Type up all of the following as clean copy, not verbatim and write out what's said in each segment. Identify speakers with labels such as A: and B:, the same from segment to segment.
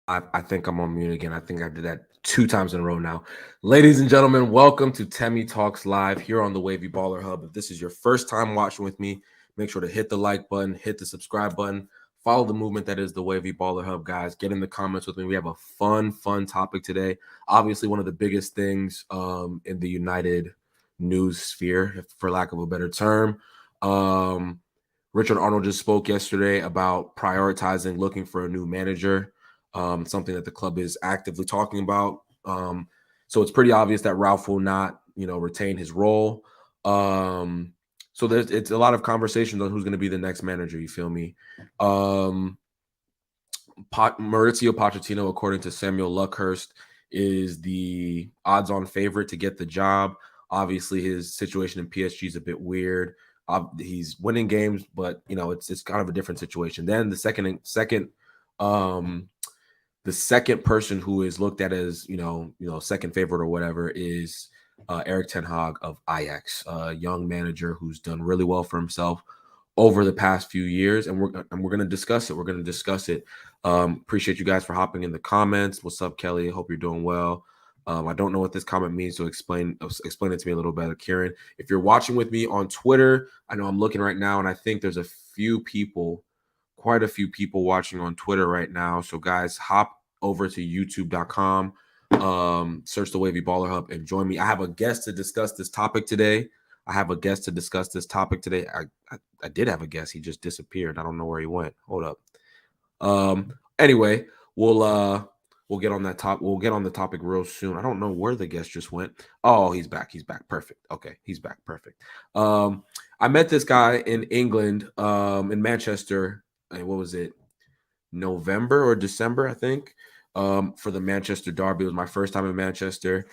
A: I think I'm on mute again. I think I did that 2 times in a row now. Ladies and gentlemen, welcome to Temi Talks Live here on the Wavy Baller Hub. If this is your first time watching with me, make sure to hit the like button, hit the subscribe button, follow the movement that is the Wavy Baller Hub, guys. Get in the comments with me. We have a fun topic today. Obviously, one of the biggest things in the United news sphere, for lack of a better term. Um, Richard Arnold just spoke yesterday about prioritizing looking for a new manager, something that the club is actively talking about. So it's pretty obvious that Ralph will not, retain his role. So it's a lot of conversations on who's going to be the next manager. You feel me? Maurizio Pochettino, according to Samuel Luckhurst, is the odds-on favorite to get the job. Obviously, his situation in PSG is a bit weird. He's winning games, but it's kind of a different situation. Then the second person who is looked at as second favorite or whatever is Eric Ten Haag of Ajax, a young manager who's done really well for himself over the past few years, and we're going to discuss it. We're going to discuss it. Appreciate you guys for hopping in the comments. What's up, Kelly? Hope you're doing well. I don't know what this comment means, so explain it to me a little better, Kieran. If you're watching with me on Twitter, I know I'm looking right now, and I think there's quite a few people watching on Twitter right now. So guys, hop over to youtube.com, search the Wavy Baller Hub, and join me. I have a guest to discuss this topic today. I did have a guest. He just disappeared. I don't know where he went. Hold up. Anyway, we'll get on that top. We'll get on the topic real soon. I don't know where the guest just went. Oh, he's back. Perfect. Okay, he's back. Perfect. I met this guy in England, in Manchester. What was it? November or December, I think. For the Manchester Derby. It was my first time in Manchester.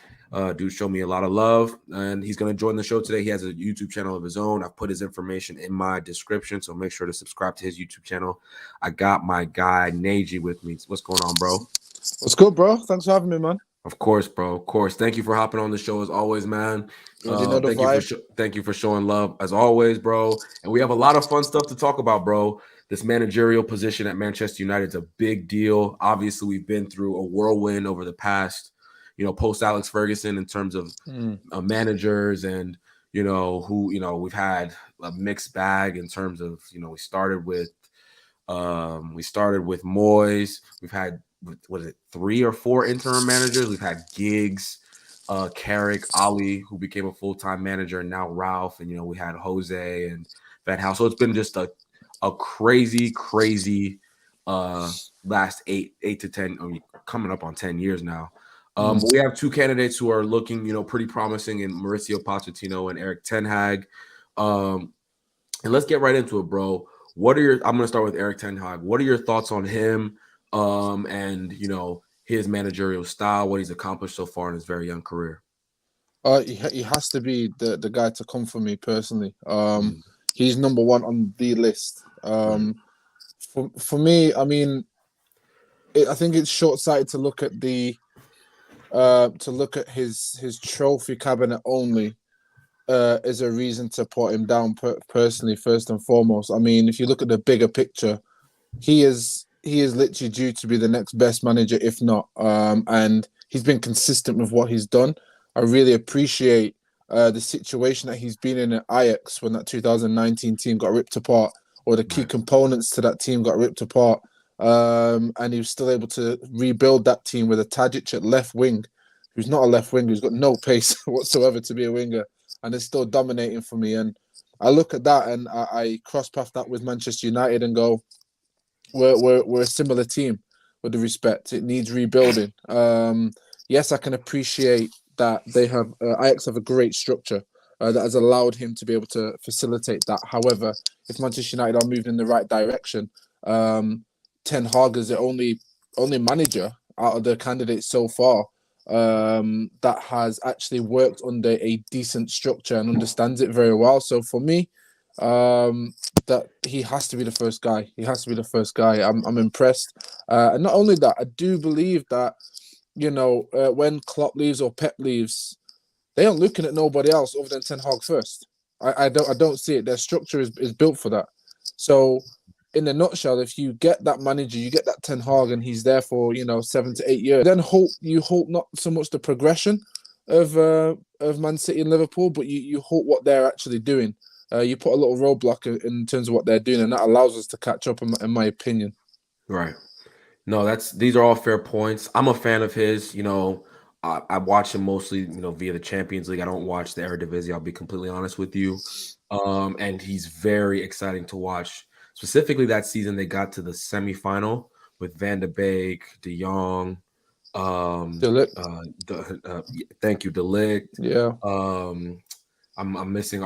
A: Dude showed me a lot of love, and he's going to join the show today. He has a YouTube channel of his own. I've put his information in my description, so make sure to subscribe to his YouTube channel. I got my guy Najee with me. What's going on, bro?
B: What's good, bro? Thanks for having me, man.
A: Of course, bro. Of course. Thank you for hopping on the show as always, man.
B: You know the vibe.
A: Thank you for showing love as always, bro. And we have a lot of fun stuff to talk about, bro. This managerial position at Manchester United is a big deal. Obviously, we've been through a whirlwind over the past, post Alex Ferguson in terms of managers, and we've had a mixed bag in terms of we started with Moyes. We've had, what is it, 3 or 4 interim managers. We've had Giggs, Carrick, Ali, who became a full-time manager, and now Ralph, and we had Jose and Van Gaal. So it's been just a crazy last 8 to 10, coming up on 10 years now. We have 2 candidates who are looking, pretty promising, in Maurizio Pochettino and Eric Ten Hag. And let's get right into it, bro. I'm going to start with Eric Ten Hag. What are your thoughts on him, and his managerial style, what he's accomplished so far in his very young career?
B: He has to be the guy to come for me personally. He's number one on the list. For me, I mean, I think it's short-sighted to look at his trophy cabinet only as a reason to put him down personally, first and foremost. I mean, if you look at the bigger picture, he is literally due to be the next best manager, if not. And he's been consistent with what he's done. I really appreciate the situation that he's been in at Ajax when that 2019 team got ripped apart, or the key components to that team got ripped apart. And he was still able to rebuild that team with a Tadic at left wing, who's not a left winger, who's got no pace whatsoever to be a winger, and is still dominating for me. And I look at that and I cross-path that with Manchester United and go, we're a similar team with the respect. It needs rebuilding. Yes, I can appreciate that they have Ajax have a great structure that has allowed him to be able to facilitate that. However, if Manchester United are moving in the right direction, Ten Hag is the only manager out of the candidates so far that has actually worked under a decent structure and understands it very well. So for me, that he has to be the first guy. I'm impressed. And not only that, I do believe that, when Klopp leaves or Pep leaves, they aren't looking at nobody else other than Ten Hag first. I don't see it. Their structure is built for that. So in a nutshell, if you get that manager, you get that Ten Hag, and he's there for 7 to 8 years, then hope not so much the progression of Man City and Liverpool, but you hope what they're actually doing. You put a little roadblock in terms of what they're doing, and that allows us to catch up, in my opinion.
A: Right. No, these are all fair points. I'm a fan of his. I watch him mostly, via the Champions League. I don't watch the Eredivisie. I'll be completely honest with you. And he's very exciting to watch. Specifically, that season they got to the semifinal with Van de Beek, De Jong,
B: De
A: thank you, De Ligt.
B: Yeah.
A: I'm missing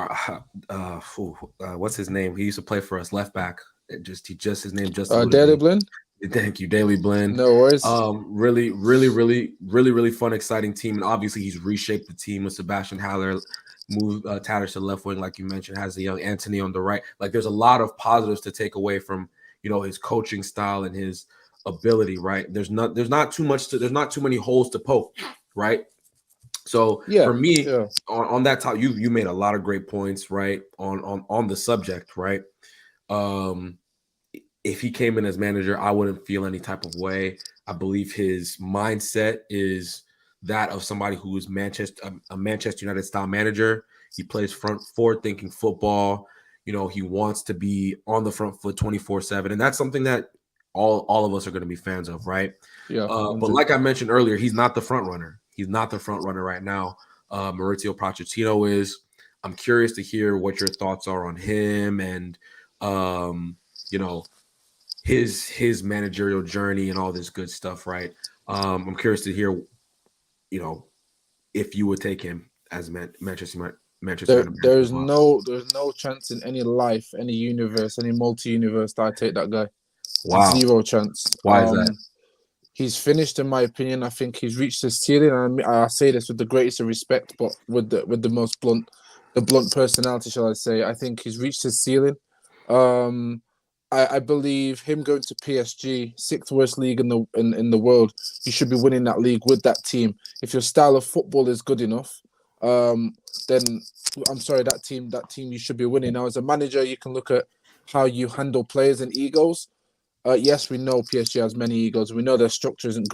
A: what's his name? He used to play for us, left back. His name just
B: Daley Blind.
A: Thank you, Daley Blind.
B: No worries.
A: Really, really, really, really, really fun, exciting team, and obviously he's reshaped the team with Sebastian Haller, moved Tadic to the left wing, like you mentioned, has the young Anthony on the right. Like, there's a lot of positives to take away from his coaching style and his ability. Right? There's not too many holes to poke. Right? So for me, on that top, you made a lot of great points. Right? On the subject. Right? If he came in as manager, I wouldn't feel any type of way. I believe his mindset is that of somebody who is a Manchester United style manager. He plays forward thinking football. He wants to be on the front foot 24/7, and that's something that all of us are going to be fans of, right?
B: Yeah.
A: But like I mentioned earlier, he's not the front runner. He's not the front runner right now. Mauricio Pochettino is. I'm curious to hear what your thoughts are on him and his managerial journey and all this good stuff, right? I'm curious to hear, if you would take him as Manchester United.
B: There's no chance in any life, any universe, any multi-universe that I take that guy.
A: Wow.
B: Zero chance.
A: Why is that?
B: He's finished, in my opinion. I think he's reached his ceiling, and I say this with the greatest of respect, but with the most blunt personality, shall I say? I think he's reached his ceiling. I believe him going to PSG, 6th worst league in the world, you should be winning that league with that team. If your style of football is good enough, then I'm sorry, that team you should be winning. Now, as a manager, you can look at how you handle players and egos. Yes, we know PSG has many egos. We know their structure isn't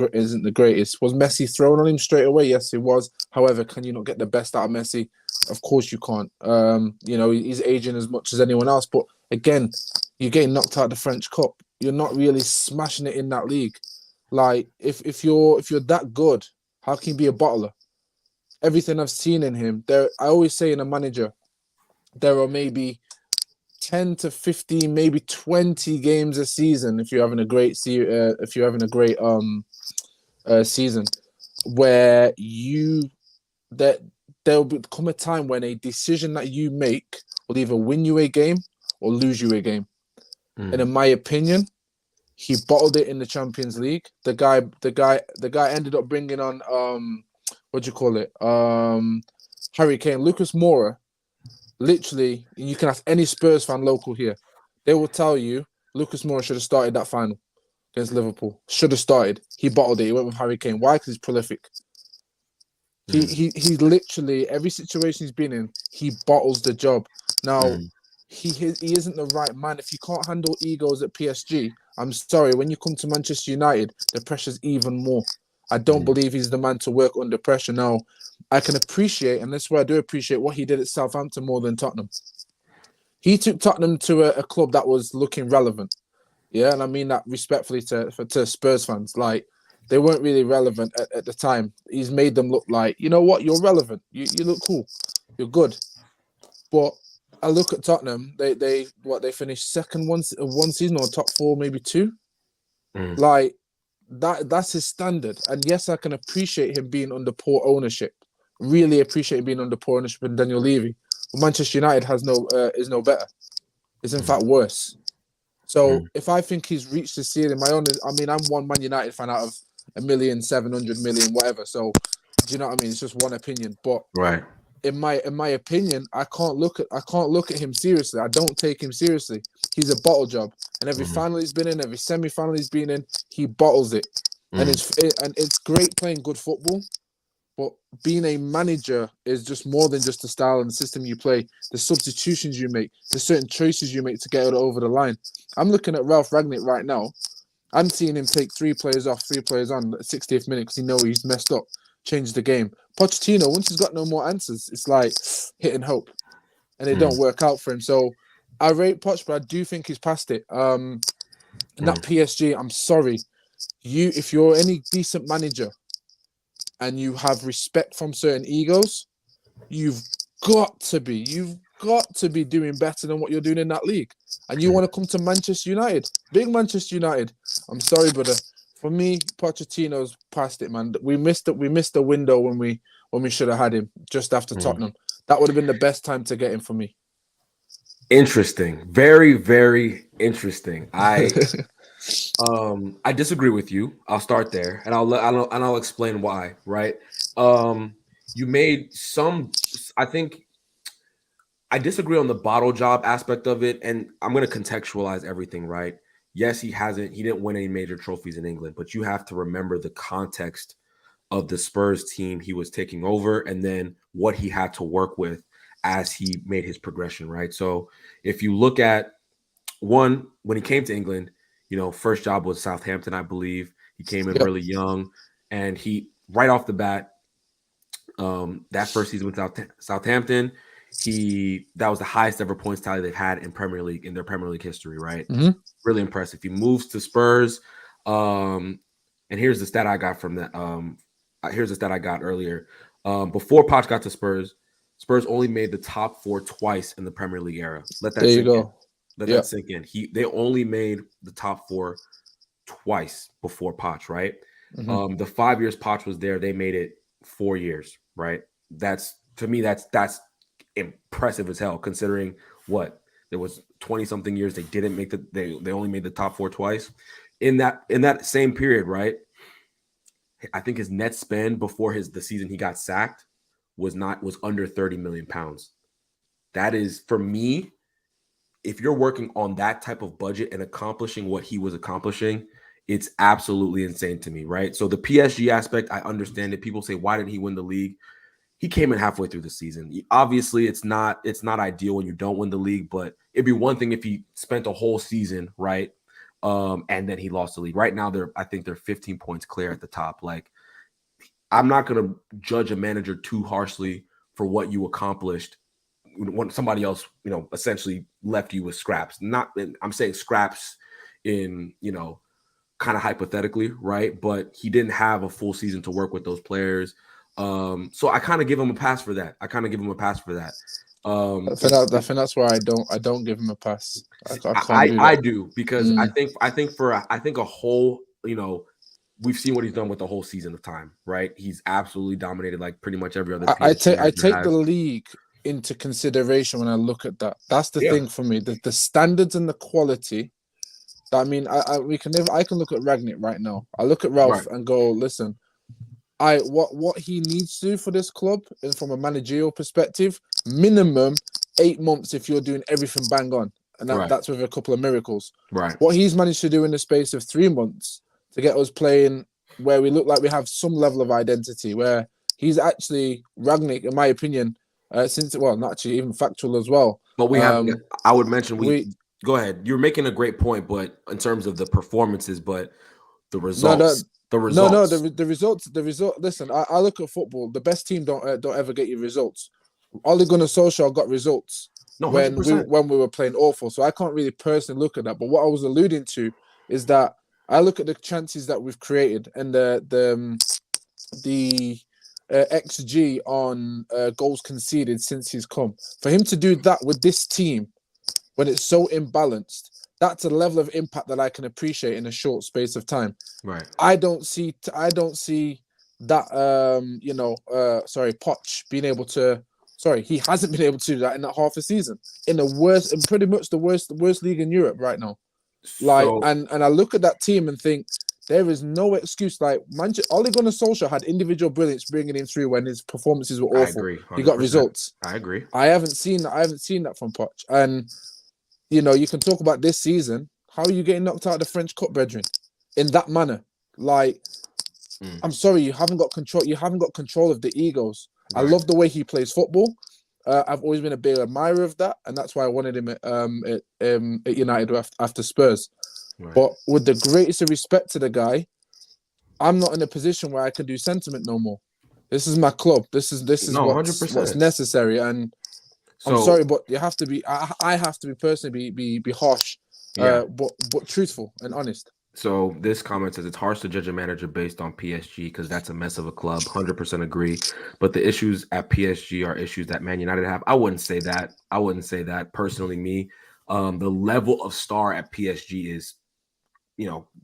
B: the greatest. Was Messi thrown on him straight away? Yes, it was. However, can you not get the best out of Messi? Of course you can't. He's aging as much as anyone else. But again, you're getting knocked out of the French Cup. You're not really smashing it in that league. Like, if you're that good, how can you be a bottler? Everything I've seen in him, I always say in a manager, there are maybe 10 to 15, maybe 20 games a season if you're having a great season, where there'll come a time when a decision that you make will either win you a game or lose you a game. And in my opinion, he bottled it in the Champions League. The guy ended up bringing on Harry Kane, Lucas Moura. Literally, you can ask any Spurs fan local here. They will tell you Lucas Moura should have started that final against Liverpool. Should have started. He bottled it. He went with Harry Kane. Why? Because he's prolific. He literally, every situation he's been in, he bottles the job. Now, he isn't the right man. If you can't handle egos at PSG, I'm sorry, when you come to Manchester United, the pressure's even more. I don't believe he's the man to work under pressure. Now, I can appreciate, and that's where I do appreciate what he did at Southampton more than Tottenham. He took Tottenham to a club that was looking relevant. Yeah, and I mean that respectfully to Spurs fans. Like, they weren't really relevant at the time. He's made them look like, you know what, you're relevant. You look cool. You're good. But I look at Tottenham, they finished second one season, or top 4, maybe 2. Like, that's his standard. And yes, I can appreciate him being under poor ownership. Really appreciate him being under poor ownership in Daniel Levy. But Manchester United is no better. It's in fact worse. So if I think he's reached the ceiling, I'm one Man United fan out of 1,700,000, whatever. So do you know what I mean? It's just one opinion. But
A: right.
B: In my opinion, I can't look at him seriously. I don't take him seriously. He's a bottle job, and every final he's been in, every semi-final he's been in, he bottles it. And it's great playing good football, But being a manager is just more than just the style and the system you play, the substitutions you make, the certain choices you make to get it over the line. I'm looking at Ralph Rangnick right now. I'm seeing him take 3 players off, 3 players on at the 60th minute because he knows he's messed up, changed the game. Pochettino, once he's got no more answers, it's like hit and hope. And it don't work out for him. So I rate Poch, but I do think he's past it. And that PSG, I'm sorry. If you're any decent manager and you have respect from certain egos, you've got to be doing better than what you're doing in that league. And you want to come to Manchester United, big Manchester United. I'm sorry, brother. For me, Pochettino's past it, man. We missed the window when we should have had him just after Tottenham. That would have been the best time to get him for me.
A: Interesting. Very, very interesting. I disagree with you. I'll start there, and I'll explain why. Right. You made some. I think I disagree on the bottle job aspect of it, and I'm going to contextualize everything. Right. Yes, he didn't win any major trophies in England, but you have to remember the context of the Spurs team he was taking over, and then what he had to work with as he made his progression. Right. So if you look at when he came to England, first job was Southampton, I believe. He came in really young, and he right off the bat, that first season with Southampton, that was the highest ever points tally they've had in their Premier League history, right?
B: Mm-hmm.
A: Really impressive. He moves to Spurs, and here's the stat I got from that. Here's the stat I got earlier. Before Poch got to Spurs only made the top 4 twice in the Premier League era. Let that sink in. Let that sink in. They only made the top 4 twice before Poch, right? Mm-hmm. The 5 years Poch was there, they made it 4 years, right? That's impressive as hell, considering what there was 20 something years they didn't make they only made the top 4 twice. In that same period, right? I think his net spend before the season he got sacked was under 30 million pounds. That is, for me, if you're working on that type of budget and accomplishing what he was accomplishing, it's absolutely insane to me, right? So the PSG aspect, I understand it. People say, why didn't he win the league? He came in halfway through the season. Obviously, it's not ideal when you don't win the league, but it'd be one thing if he spent a whole season, right? And then he lost the league. Right now, I think they're 15 points clear at the top. Like, I'm not going to judge a manager too harshly for what you accomplished when somebody else, essentially left you with scraps. I'm saying scraps in, kind of hypothetically, right? But he didn't have a full season to work with those players. So I kind of give him a pass for that. I
B: think that's why I don't give him a pass.
A: I do, because I think a whole, we've seen what he's done with the whole season of time, right? He's absolutely dominated like pretty much every other.
B: I take the league into consideration when I look at that. That's the thing for me. The standards and the quality. I mean, I can look at Ragnick right now. I look at Ralph and go, listen, what he needs to do for this club, and from a managerial perspective, minimum 8 months if you're doing everything bang on, and that's with a couple of miracles.
A: Right.
B: What he's managed to do in the space of 3 months to get us playing where we look like we have some level of identity, where he's actually Ragnick, in my opinion, not actually even factual as well.
A: But we have. I would mention go ahead. You're making a great point, but in terms of the performances, but the results. The results.
B: The result. Listen, I look at football. The best team don't ever get you results. Ole Gunnar Solskjaer got results when we were playing awful. So I can't really personally look at that. But what I was alluding to is that I look at the chances that we've created and the XG on goals conceded since he's come. For him to do that with this team when it's so imbalanced, that's a level of impact that I can appreciate in a short space of time.
A: Right.
B: I don't see that. Poch being able to. Sorry, he hasn't been able to do that in that half a season. In pretty much the worst league in Europe right now. And I look at that team and think there is no excuse. Like Ole Gunnar Solskjaer had individual brilliance bringing him through when his performances were awful. I
A: agree. 100%.
B: He got results.
A: I agree.
B: I haven't seen that from Poch. And you can talk about this season. How are you getting knocked out of the French Cup, brethren, in that manner? Like, I'm sorry, you haven't got control. You haven't got control of the egos.
A: Right.
B: I love the way he plays football. I've always been a big admirer of that, and that's why I wanted him at United after Spurs.
A: Right.
B: But with the greatest of respect to the guy, I'm not in a position where I can do sentiment no more. This is my club. This is
A: No,
B: what's
A: 100%.
B: necessary. And I'm sorry, but you have to be. I have to be personally be harsh,
A: Yeah.
B: but truthful and honest.
A: So this comment says it's harsh to judge a manager based on PSG because that's a mess of a club. 100% agree. But the issues at PSG are issues that Man United have. I wouldn't say that. I wouldn't say that personally. Me, the level of star at PSG is,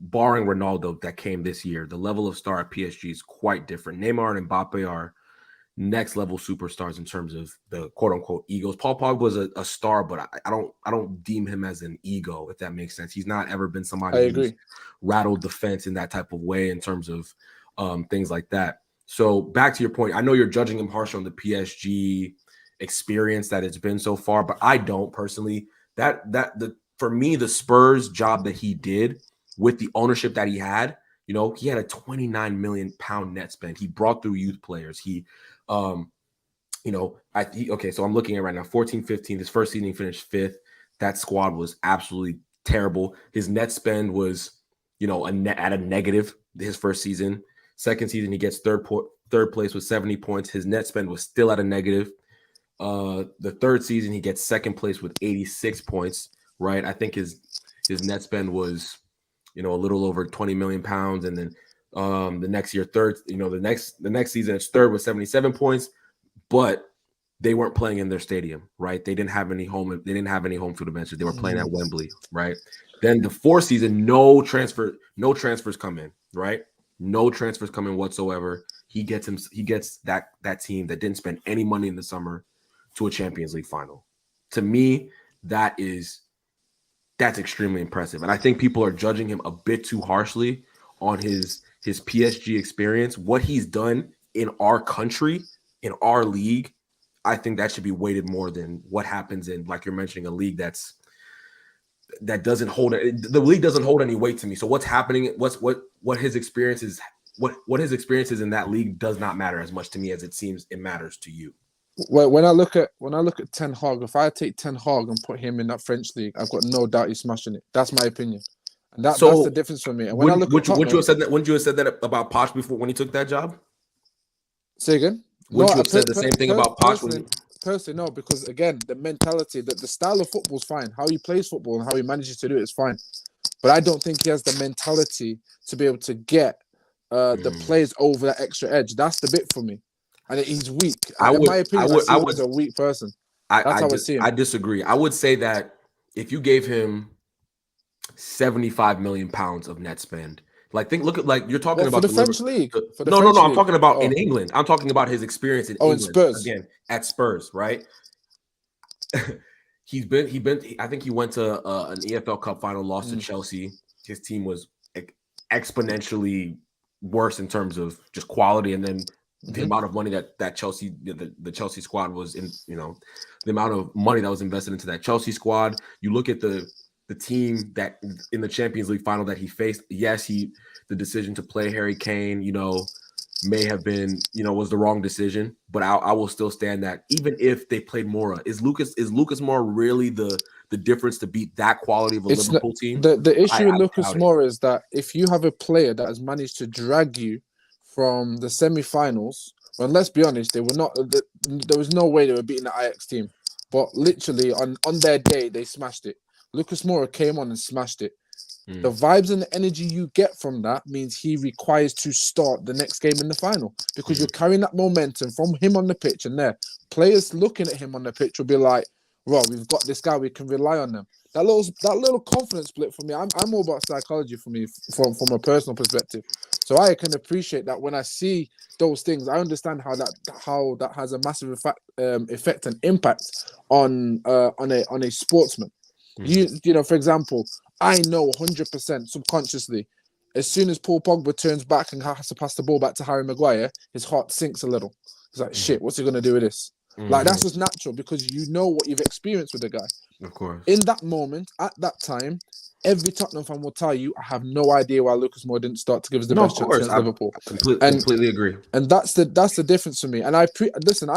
A: barring Ronaldo that came this year, the level of star at PSG is quite different. Neymar and Mbappe are next level superstars in terms of the quote unquote egos. Paul Pogba was a star, but I don't deem him as an ego, if that makes sense. He's not ever been
B: I
A: somebody who's
B: agree.
A: rattled the fence in that type of way in terms of things like that. So back to your point, I know you're judging him harsh on the PSG experience that it's been so far, but I don't personally. For me, the Spurs job that he did with the ownership that he had, he had a 29 million pound net spend. He brought through youth players. So I'm looking at right now, 14-15, his first season he finished fifth. That squad was absolutely terrible. His net spend was, at a negative his first season. Second season, he gets third place with 70 points. His net spend was still at a negative. The third season, he gets second place with 86 points, right? I think his net spend was, a little over 20 million pounds. And then the next year, the next season, it's third with 77 points. But they weren't playing in their stadium, right? They didn't have any home field advantage. They were playing at Wembley, right? Then the fourth season, no transfers come in, right? No transfers come in whatsoever. He gets that team that didn't spend any money in the summer to a Champions League final. To me, that's extremely impressive. And I think people are judging him a bit too harshly on his PSG experience. What he's done in our country, in our league, I think that should be weighted more than what happens in, like you're mentioning, a league that doesn't hold it. The league doesn't hold any weight to me. So what's happening? What his experience is? What his experience is in that league does not matter as much to me as it seems it matters to you.
B: When I look at Ten Hag, if I take Ten Hag and put him in that French league, I've got no doubt he's smashing it. That's my opinion, and that's the difference for me. And when I look at Tottenham,
A: wouldn't you have said that about Poch before when he took that job?
B: Say again.
A: Would you have said the same thing about Poch?
B: Personally, no, because again, the mentality, the style of football is fine. How he plays football and how he manages to do it is fine. But I don't think he has the mentality to be able to get the players over that extra edge. That's the bit for me. And he's weak. In my opinion, I see him as a weak person. That's how I see him.
A: I disagree. I would say that if you gave him 75 million pounds of net spend, you're talking about
B: the French league.
A: No, I'm talking about in England. I'm talking about his experience in England.
B: In Spurs.
A: Again, at Spurs, right? I think he went to an EFL Cup final, lost to Chelsea. His team was exponentially worse in terms of just quality, and then the amount of money that Chelsea, the Chelsea squad was in, the amount of money that was invested into that Chelsea squad. You look at the team that in the Champions League final that he faced. Yes, the decision to play Harry Kane, may have been, was the wrong decision. But I will still stand that even if they played Moura, is Lucas Moura really the difference to beat that quality of a Liverpool team?
B: The issue with Lucas Moura is that if you have a player that has managed to drag you from the semi-finals, well, let's be honest, they were not. There was no way they were beating the Ajax team. But literally on their day, they smashed it. Lucas Moura came on and smashed it. The vibes and the energy you get from that means he requires to start the next game in the final because you're carrying that momentum from him on the pitch, and there players looking at him on the pitch will be like, "Well, we've got this guy, we can rely on them." That little confidence split for me. I'm all about psychology for me from a personal perspective. So I can appreciate that when I see those things. I understand how that has a massive effect and impact on a sportsman. For example, I know 100% subconsciously, as soon as Paul Pogba turns back and has to pass the ball back to Harry Maguire, his heart sinks a little. He's like, shit, what's he going to do with this? Like, that's just natural because you know what you've experienced with the guy.
A: Of course.
B: In that moment, at that time, Every Tottenham fan will tell you, I have no idea why Lucas Moura didn't start to give us the
A: No,
B: best
A: of
B: chance
A: course.
B: against Liverpool.
A: I completely agree.
B: And that's the difference for me. And I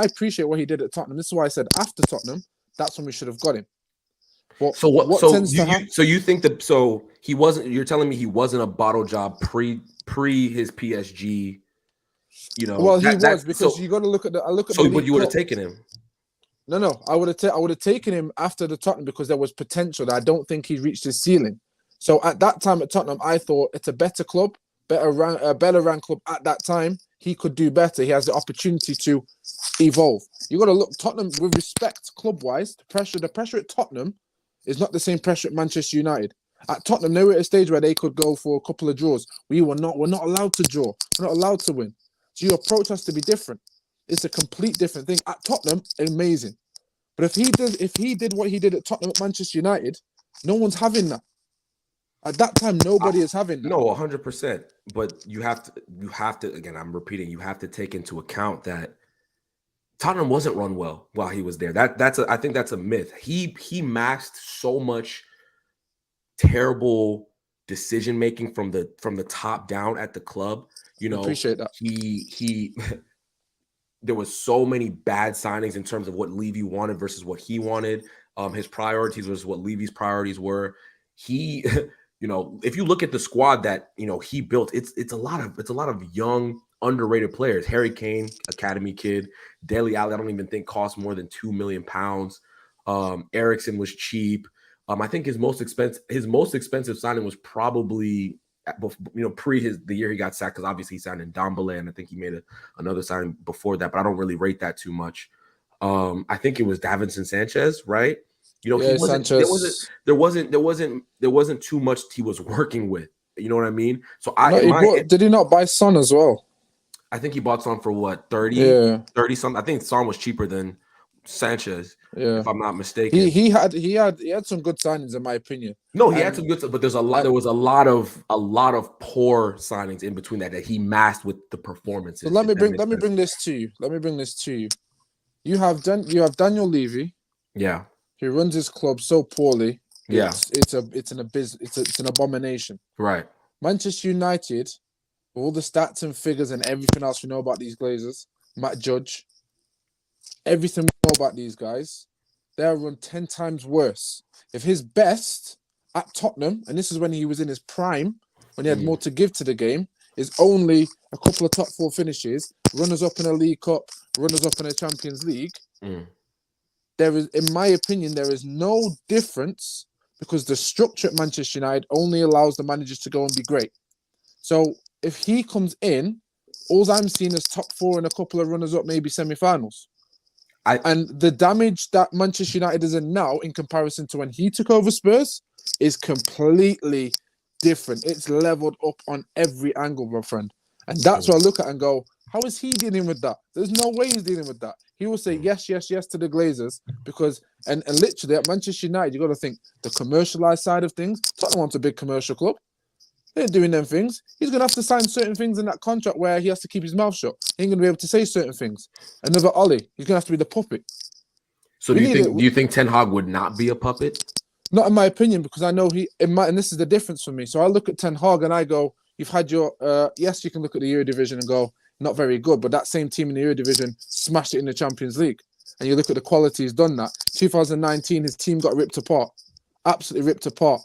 B: appreciate what he did at Tottenham. This is why I said after Tottenham, that's when we should have got him. But
A: So what?
B: what
A: So
B: tends to happen?
A: you think that? So he wasn't. You're telling me he wasn't a bottle job pre his PSG. You know,
B: Well, he was because you got to look at the. I look at the.
A: But you would have
B: Cup.
A: taken him.
B: No. I would have taken him after the Tottenham because there was potential that I don't think he reached his ceiling. So at that time at Tottenham, I thought it's a better club, better rank club at that time. He could do better. He has the opportunity to evolve. You got to look Tottenham with respect, club-wise. The pressure at Tottenham is not the same pressure at Manchester United. At Tottenham, they were at a stage where they could go for a couple of draws. We're not allowed to draw. We're not allowed to win. So your approach has to be different. It's a complete different thing. At Tottenham, amazing. But if he did what he did at Tottenham at Manchester United, no one's having that. At that time, nobody is having that.
A: No, 100%. But you have to. Again, I'm repeating. You have to take into account that Tottenham wasn't run well while he was there. I think that's a myth. He masked so much terrible decision making from the top down at the club. You know,
B: appreciate that.
A: He there was so many bad signings in terms of what Levy wanted versus what he wanted. His priorities versus what Levy's priorities were. He, you know, if you look at the squad that, you know, he built, it's a lot of young, underrated players. Harry Kane, academy kid. Dele Alli, I don't even think cost more than £2 million. Eriksen was cheap. I think his most expensive signing was probably, you know, the year he got sacked, because obviously he signed in Ndombele, and I think he made another signing before that, but I don't really rate that too much. I think it was Davinson Sanchez, right? You know,
B: yeah,
A: there wasn't too much he was working with. You know what I mean? So
B: did he not buy Son as well?
A: I think he bought Son for what, 30?
B: Yeah.
A: 30 something. I think Son was cheaper than Sanchez, if I'm not mistaken.
B: He had some good signings in my opinion.
A: No, he had some good stuff, but there was a lot of poor signings in between that he masked with the performances.
B: So let me bring this to you. You have Daniel Levy.
A: Yeah.
B: He runs his club so poorly.
A: Yeah.
B: It's an abomination.
A: Right.
B: Manchester United, all the stats and figures and everything else we know about these Glazers, Matt Judge, everything we know about these guys, they're run 10 times worse. If his best at Tottenham, and this is when he was in his prime, when he had more to give to the game, is only a couple of top 4 finishes, runners up in a League Cup, runners up in a Champions League. There is, in my opinion, there is no difference because the structure at Manchester United only allows the managers to go and be great. So if he comes in, all I'm seeing is top 4 and a couple of runners up, maybe semi-finals. And the damage that Manchester United is in now in comparison to when he took over Spurs is completely different. It's leveled up on every angle, my friend. And that's what I look at and go, how is he dealing with that? There's no way he's dealing with that. He will say yes to the Glazers because, and literally at Manchester United, you got to think the commercialized side of things. Tottenham wants a big commercial club. They're doing them things. He's going to have to sign certain things in that contract where he has to keep his mouth shut. He ain't going to be able to say certain things. Another Ollie, he's going to have to be the puppet.
A: So do you think Ten Hag would not be a puppet?
B: Not in my opinion, because I know and this is the difference for me. So I look at Ten Hag and I go, you've had your, yes, you can look at the Eredivisie and go, not very good, but that same team in the Eredivisie smashed it in the Champions League. And you look at the quality he's done that. 2019, his team got ripped apart. Absolutely ripped apart.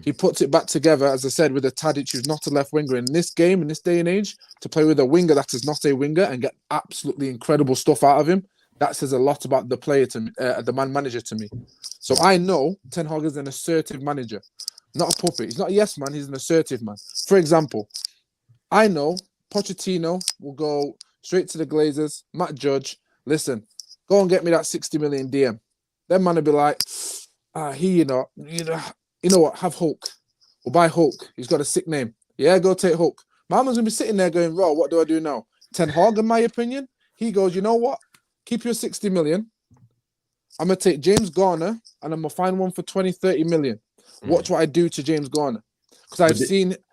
B: He puts it back together, as I said, with a Tadic who's not a left winger. In this game, in this day and age, to play with a winger that is not a winger and get absolutely incredible stuff out of him, that says a lot about the player to me, the manager to me. So I know Ten Hag is an assertive manager, not a puppet. He's not a yes man, he's an assertive man. For example, I know Pochettino will go straight to the Glazers, Matt Judge, listen, go and get me that 60 million DM. Then man will be like, you know what, have Hulk. We'll buy Hulk. He's got a sick name. Yeah, go take Hulk. My man's going to be sitting there going, raw, what do I do now? Ten Hag, in my opinion, he goes, you know what? Keep your 60 million. I'm going to take James Garner and I'm going to find one for 20, 30 million. Watch what I do to James Garner. Because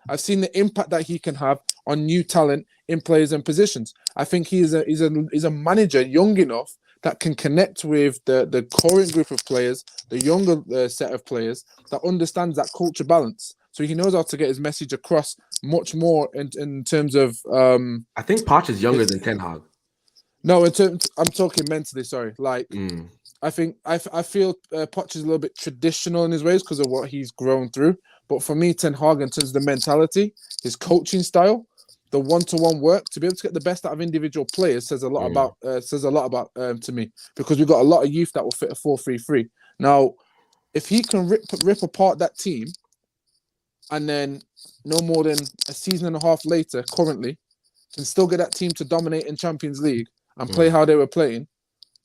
B: I've seen the impact that he can have on new talent in players and positions. I think he's a manager young enough that can connect with the current group of players, the younger set of players, that understands that culture balance. So he knows how to get his message across much more in terms of
A: I think Poch is younger than Ten Hag.
B: no, in terms I'm talking mentally. Sorry, like
A: Mm.
B: I think I feel Poch is a little bit traditional in his ways because of what he's grown through. But for me, Ten Hag, in terms of the mentality, his coaching style, the one-to-one work, to be able to get the best out of individual players says a lot about to me, because we've got a lot of youth that will fit a 4-3-3. Now, if he can rip apart that team, and then no more than a season and a half later, currently, can still get that team to dominate in Champions League and play how they were playing.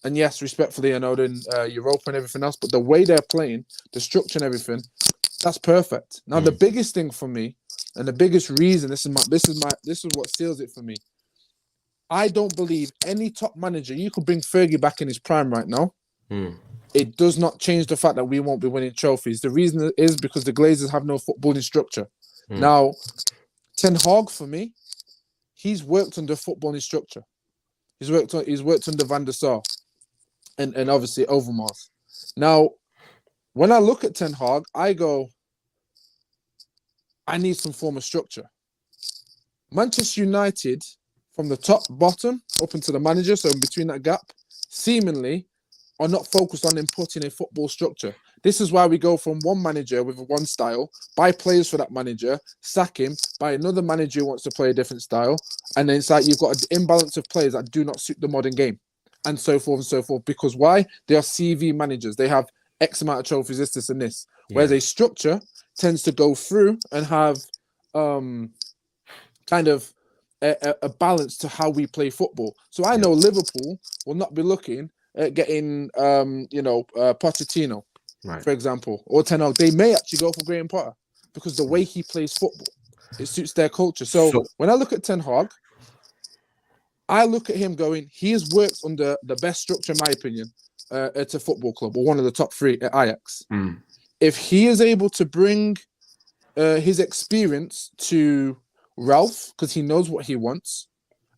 B: And yes, respectfully, I know they're in Europa and everything else, but the way they're playing, the structure and everything, that's perfect. Now, the biggest thing for me, and the biggest reason, this is what seals it for me. I don't believe any top manager, you could bring Fergie back in his prime right now. It does not change the fact that we won't be winning trophies. The reason is because the Glazers have no footballing structure. Now, Ten Hag, for me, he's worked under footballing structure. He's worked under Van der Sar and obviously Overmars. Now, when I look at Ten Hag, I go, I need some form of structure. Manchester United, from the top, bottom, up into the manager, so in between that gap, seemingly are not focused on inputting a football structure. This is why we go from one manager with one style, buy players for that manager, sack him, buy another manager who wants to play a different style, and then it's like you've got an imbalance of players that do not suit the modern game, and so forth and so forth. Because why? They are CV managers. They have X amount of trophies, this, and this. Whereas a structure tends to go through and have kind of a balance to how we play football. So I know Liverpool will not be looking at getting, Pochettino, for example, or Ten Hag. They may actually go for Graham Potter because the way he plays football, it suits their culture. So when I look at Ten Hag, I look at him going, he has worked under the best structure, in my opinion, at a football club, or one of the top three at Ajax. If he is able to bring his experience to Ralph, because he knows what he wants,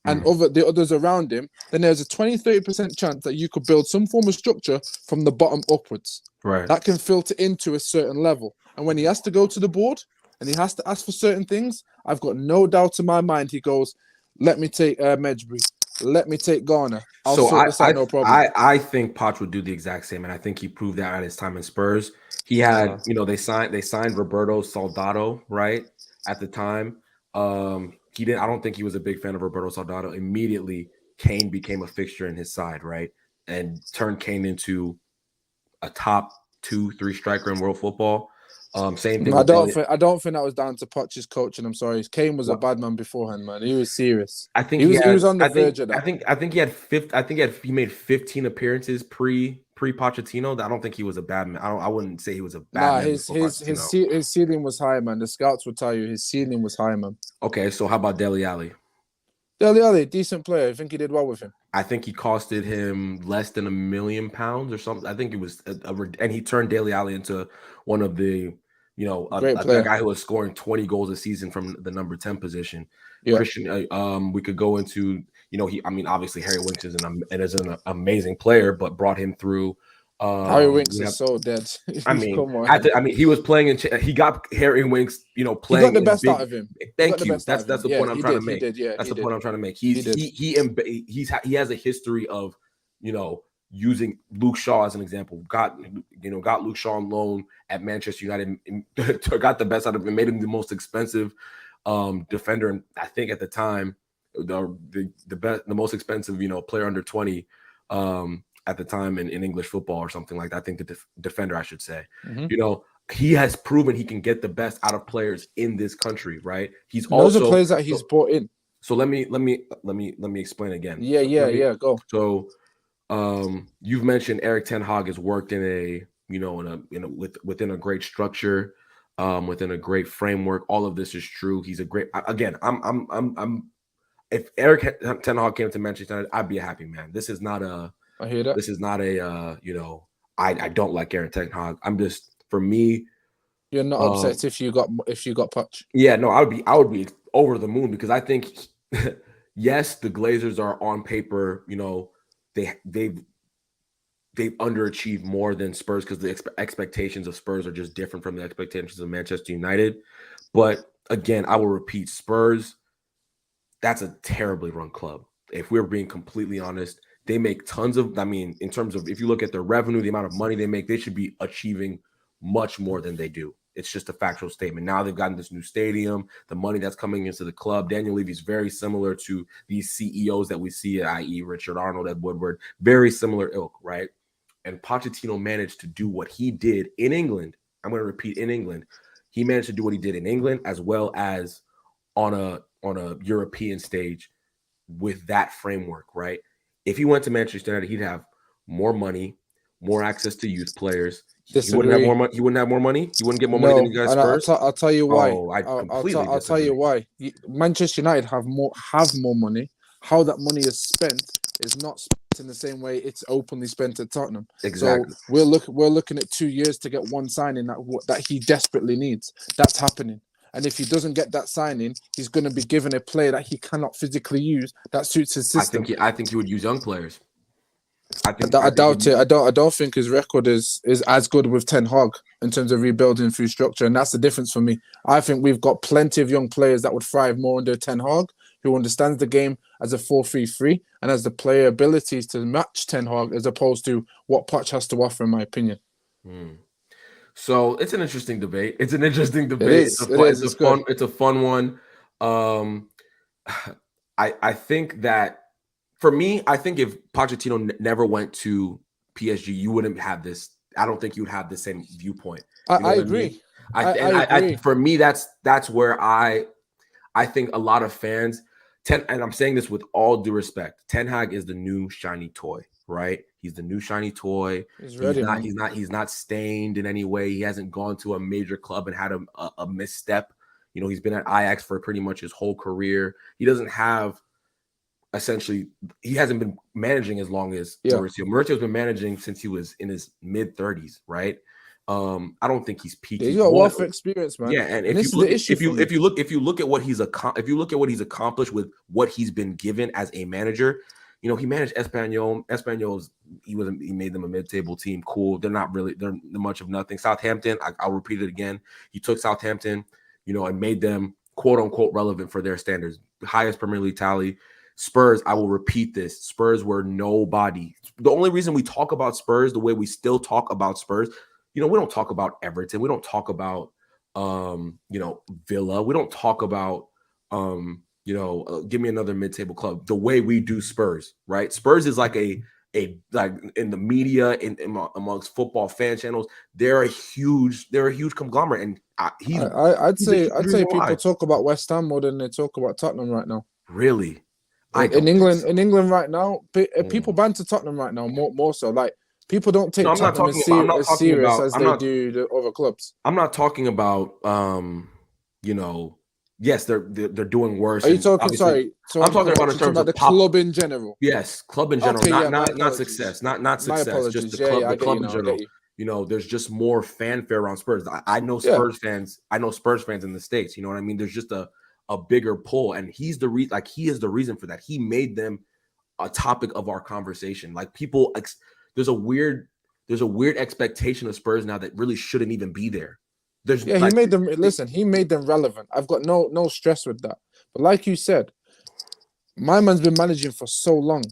B: and the others around him, then there's a 20-30% chance that you could build some form of structure from the bottom upwards.
A: Right.
B: That can filter into a certain level. And when he has to go to the board and he has to ask for certain things, I've got no doubt in my mind he goes, let me take Medjbury, let me take Garner. I'll sort this out, no problem.
A: I think Poch would do the exact same, and I think he proved that at his time in Spurs. He had, they signed Roberto Soldado, right, at the time. He didn't. I don't think he was a big fan of Roberto Soldado. Immediately, Kane became a fixture in his side, right, and turned Kane into a top 2-3 striker in world football. Same thing.
B: I don't think that was down to Poch's coaching. I'm sorry, Kane was a bad man beforehand, man. He was serious.
A: I think
B: he was on the verge of that.
A: I think he had he made 15 appearances pre Pochettino. I don't think he was a bad man. I wouldn't say he was a bad man.
B: His ceiling was high, man. The scouts will tell you his ceiling was high, man.
A: Okay, so how about Dele Alli?
B: Dele Alli, decent player. I think he did well with him.
A: I think he costed him less than £1 million or something. I think it was, and he turned Dele Alli into one of the, a guy who was scoring 20 goals a season from the number 10 position. Yeah. Christian, we could go into, obviously Harry Winks is an amazing player, but brought him through.
B: Harry Winks is so dead.
A: Come on. He was playing he got Harry Winks, playing. He got
B: the best out of him.
A: Thank you. That's the point I'm trying to make. That's the point I'm trying to make. He has a history of, using Luke Shaw as an example. Got Luke Shaw on loan at Manchester United, got the best out of him, made him the most expensive defender, and I think at the time the most expensive player under 20 at the time in English football or something like that. I think the defender, I should say. He has proven he can get the best out of players in this country, right?
B: Those are players that he's brought in.
A: So let me explain again.
B: Yeah, go.
A: So you've mentioned Eric Ten Hag has worked in within a great structure, within a great framework. All of this is true. He's a great, again, I'm if Eric Ten Hag came to Manchester United, I'd be a happy man. This is not a,
B: I hear that.
A: This is not a, I don't like Eric Ten Hag. I'm just, for me.
B: You're not upset if you got Poch.
A: Yeah, no, I would be over the moon, because I think, yes, the Glazers are on paper, they've they've underachieved more than Spurs because the expectations of Spurs are just different from the expectations of Manchester United. But again, I will repeat, Spurs, that's a terribly run club. If we're being completely honest, they make tons of, I mean, in terms of if you look at their revenue, the amount of money they make, they should be achieving much more than they do. It's just a factual statement. Now they've gotten this new stadium, the money that's coming into the club. Daniel Levy's very similar to these CEOs that we see, i.e. Richard Arnold, Ed Woodward, very similar ilk, right? And Pochettino managed to do what he did in England. I'm going to repeat, in England. He managed to do what he did in England as well as on a European stage with that framework, right? If he went to Manchester United, he'd have more money, more access to youth players. He wouldn't have more money. He wouldn't have more money. He wouldn't get more money than you guys first.
B: I'll tell you why.
A: Oh,
B: I'll tell you why. Manchester United have more money. How that money is spent is not spent in the same way it's openly spent at Tottenham.
A: Exactly.
B: So we're looking at 2 years to get one signing that he desperately needs. That's happening. And if he doesn't get that signing, he's going to be given a player that he cannot physically use that suits his system.
A: I think he would use young players.
B: I doubt it. I don't think his record is as good with Ten Hag in terms of rebuilding through structure, and that's the difference for me. I think we've got plenty of young players that would thrive more under Ten Hag, who understands the game as a 4-3-3 and has the player abilities to match Ten Hag as opposed to what Poch has to offer, in my opinion.
A: So it's an interesting debate. It's a fun one. I think that for me, I think if Pochettino never went to PSG, you wouldn't have this. I don't think you would have the same viewpoint.
B: I agree.
A: I agree. For me, that's where I think a lot of fans, and I'm saying this with all due respect, Ten Hag is the new shiny toy, right? He's the new shiny toy. He's not stained in any way. He hasn't gone to a major club and had a misstep. You know, he's been at Ajax for pretty much his whole career. He doesn't have, essentially, he hasn't been managing as long as Mauricio. Mauricio's been managing since he was in his mid-30s, right? I don't think he's peaking.
B: He's got a wealth of experience, man.
A: Yeah, and if you look at what he's accomplished with what he's been given as a manager, you know, he managed Espanyol. Espanyol's he made them a mid-table team. Cool. They're much of nothing. Southampton, I'll repeat it again. He took Southampton, you know, and made them quote unquote relevant for their standards. Highest Premier League tally. Spurs, I will repeat this. Spurs were nobody. The only reason we talk about Spurs the way we still talk about Spurs, you know, we don't talk about Everton. We don't talk about you know, Villa. We don't talk about give me another mid-table club the way we do Spurs, right? Spurs is like a like in the media in amongst football fan channels, they're a huge conglomerate, and I'd say
B: people talk about West Ham more than they talk about Tottenham right now.
A: Really?
B: In England right now, people banter Tottenham right now more so. Like, people don't take Tottenham as serious as they do the other clubs.
A: I'm not talking about you know. Yes, they're doing worse.
B: Are you talking? Sorry,
A: I'm talking about in terms of
B: the club in general.
A: Yes, club in general,
B: okay,
A: not success, not success. Just the club in general. You know, there's just more fanfare around Spurs. I know Spurs fans. I know Spurs fans in the States. You know what I mean? There's just a bigger pull, and he is the reason for that. He made them a topic of our conversation. Like, people, there's a weird expectation of Spurs now that really shouldn't even be there.
B: He made them He made them relevant. I've got no stress with that. But like you said, my man's been managing for so long,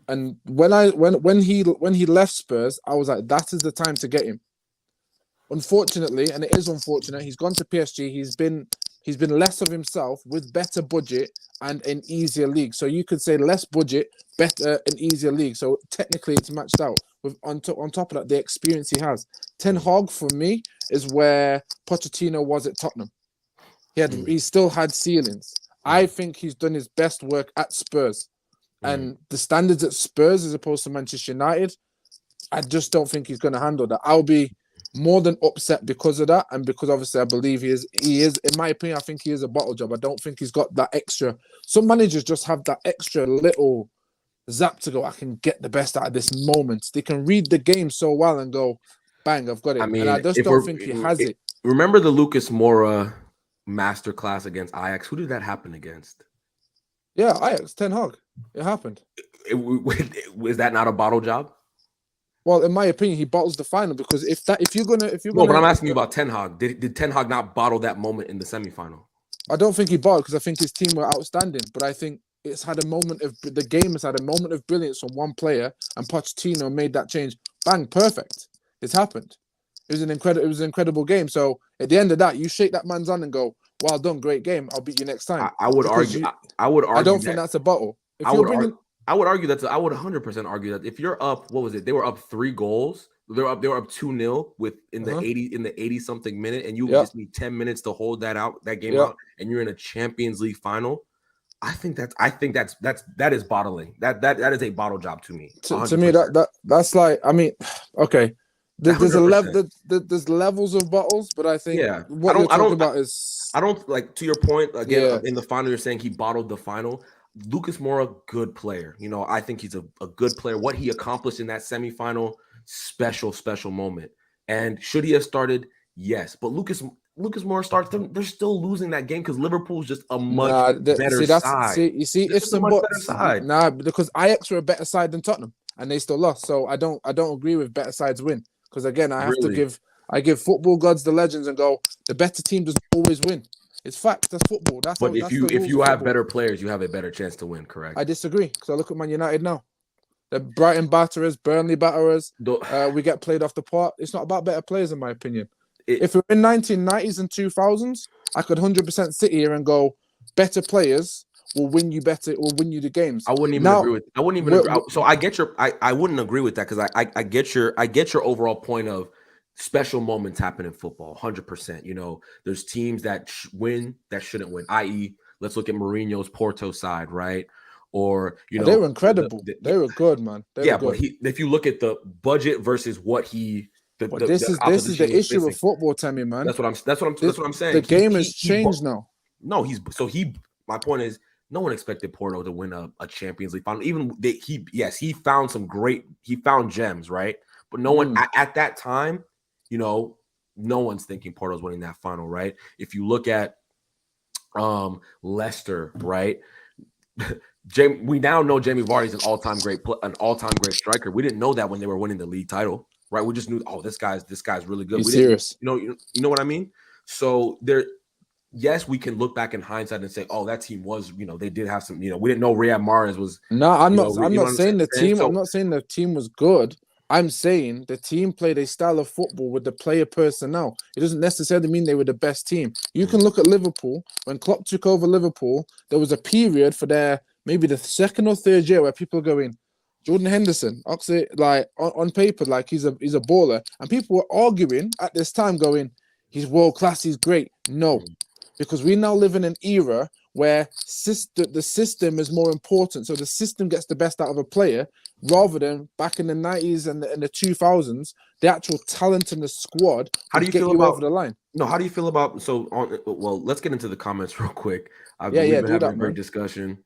B: and when he left Spurs, I was like, that is the time to get him. Unfortunately, and it is unfortunate, he's gone to PSG. He's been less of himself with better budget and an easier league. So you could say less budget, better and easier league. So technically, it's matched out with on top of that the experience he has. Ten Hag for me is where Pochettino was at Tottenham. He still had ceilings. I think he's done his best work at Spurs, and the standards at Spurs as opposed to Manchester United, I just don't think he's going to handle that. I'll be more than upset because of that, and because obviously I believe he is. In my opinion, I think he is a bottle job. I don't think he's got that extra. Some managers just have that extra little zap to go, I can get the best out of this moment. They can read the game so well and go, bang, I've got it. I mean, and I just don't think he has it.
A: Remember the Lucas Moura masterclass against Ajax? Who did that happen against?
B: Yeah, Ajax, Ten Hag. It happened.
A: Was that not a bottle job?
B: Well, in my opinion, he bottles the final because if you're gonna
A: No, but I'm asking you about Ten Hag. Did Ten Hag not bottle that moment in the semifinal?
B: I don't think he bottled because I think his team were outstanding, but I think the game has had a moment of brilliance from one player, and Pochettino made that change. Bang, perfect. It's happened. It was an incredible game. So at the end of that, you shake that man's hand and go, "Well done, great game. I'll beat you next time."
A: I would argue. I would argue.
B: I don't think that's a bottle. If
A: I
B: you're
A: would.
B: bringing,
A: I would argue that. I would 100% argue that if you're up, what was it? They were up 3 goals. They were up 2-0 with in the 80 something minute, and you just need 10 minutes to hold that game out, and you're in a Champions League final. I think that is bottling. That is a bottle job to me.
B: To me, that's like, I mean, okay. There's there's levels of bottles, but I think what you're talking about is,
A: I don't like, to your point again, in the final you're saying he bottled the final. Lucas Moura, good player. You know, I think he's a good player. What he accomplished in that semifinal, special moment. And should he have started? Yes. But Lucas Moura starts them. They're still losing that game because Liverpool's just a much better side.
B: If somebody because Ajax were a better side than Tottenham and they still lost. So I don't agree with better sides win. Because again, I give football gods the legends and go, the better team doesn't always win. It's fact. That's football.
A: But if you have better players, you have a better chance to win. Correct.
B: I disagree because I look at Man United now. The Brighton batterers, Burnley batterers. We get played off the park. It's not about better players, in my opinion. If we're in 1990s and 2000s, I could 100% sit here and go, better players will win you the games.
A: I wouldn't even agree with. I wouldn't even. Agree. So I get your. I wouldn't agree with that because I get your overall point of special moments happen in football. 100%. You know, there's teams that win that shouldn't win. I.e., let's look at Mourinho's Porto side, right? Or
B: they were incredible. They were good, man. But
A: if you look at the budget versus what he.
B: This is the issue with football, Temi, man.
A: That's what I'm saying.
B: The game has changed now.
A: No, my point is, no one expected Porto to win a Champions League final. Even he found gems, right? But no one at that time, you know, no one's thinking Porto's winning that final, right? If you look at Leicester, right? We now know Jamie Vardy's an all-time great striker. We didn't know that when they were winning the league title, right? We just knew, this guy's really good.
B: He's serious.
A: You know what I mean? So yes, we can look back in hindsight and say, that team was, they did have some, we didn't know Riyad Mahrez was.
B: No, I'm not saying the team. I'm not saying the team was good. I'm saying the team played a style of football with the player personnel. It doesn't necessarily mean they were the best team. You can look at Liverpool. When Klopp took over Liverpool, there was a period for maybe the second or third year where people are going, Jordan Henderson, Oxley, like on paper, like he's a baller. And people were arguing at this time going, he's world class, he's great. No, because we now live in an era where the system is more important. So the system gets the best out of a player rather than back in the 90s and the 2000s, the actual talent in the squad.
A: How do you feel about
B: over the line?
A: No, how do you feel about let's get into the comments real quick. We've been having a great discussion.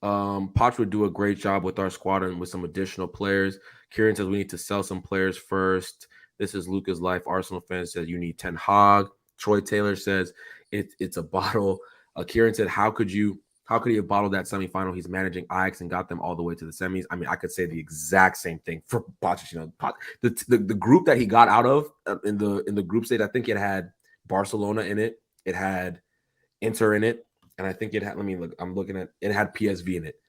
A: Poch would do a great job with our squad and with some additional players. Kieran says we need to sell some players first. This is Lucas Life. Arsenal fans says you need Ten Hag. Troy Taylor says it's a bottle. Kieran said, how could he have bottled that semifinal? He's managing Ajax and got them all the way to the semis. I mean, I could say the exact same thing for Pochettino. The group that he got out of in the group stage, I think it had Barcelona in it. It had Inter in it. And I think it had, it had PSV in it.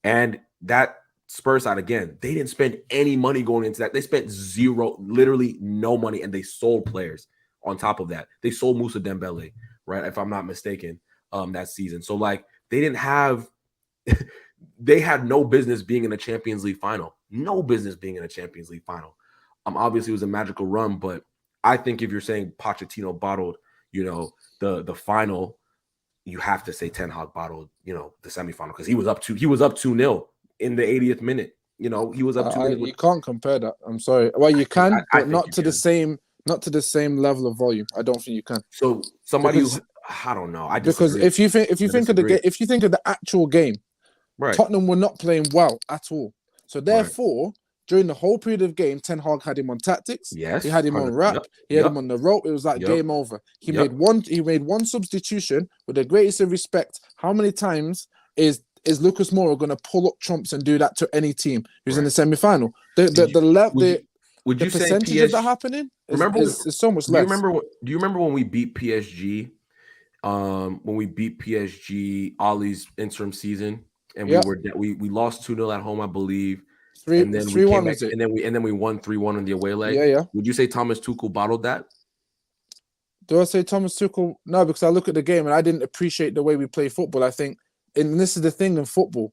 A: And that Spurs side, again, they didn't spend any money going into that. They spent zero, literally no money, and they sold players on top of that. They sold Moussa Dembele, right, if I'm not mistaken, that season. So, they didn't have – they had no business being in a Champions League final. No business being in a Champions League final. Obviously, it was a magical run, but I think if you're saying Pochettino bottled, the final – you have to say Ten Hag bottled, the semifinal because he was up 2-0 in the 80th minute. He was up 2 minutes.
B: You can't compare that. I'm sorry. Well, you can, but not to the same level of volume. I don't think you can.
A: So somebody I don't know.
B: Because if you think of the actual game,
A: right.
B: Tottenham were not playing well at all. So therefore, during the whole period of game, Ten Hag had him on tactics.
A: Yes,
B: he had him on rap. He had him on the rope. It was like game over. He made one substitution with the greatest of respect. How many times is Lucas Moura going to pull up trumps and do that to any team who's in the semi-final?
A: would
B: the
A: you say
B: percentage of that
A: PSG?
B: happening
A: Remember,
B: is so much
A: do you
B: less.
A: remember? Do you remember when we beat PSG? When we beat PSG, Ollie's interim season, and
B: Yeah,
A: we lost 2-0 at home, I believe,
B: three
A: and then we
B: three
A: came
B: one
A: back,
B: was it?
A: and then we won 3-1 in the away leg.
B: Yeah, yeah.
A: Would you say Thomas Tuchel bottled that?
B: Do I say Thomas Tuchel? No, because I look at the game and I didn't appreciate the way we play football. I think, and this is the thing in football,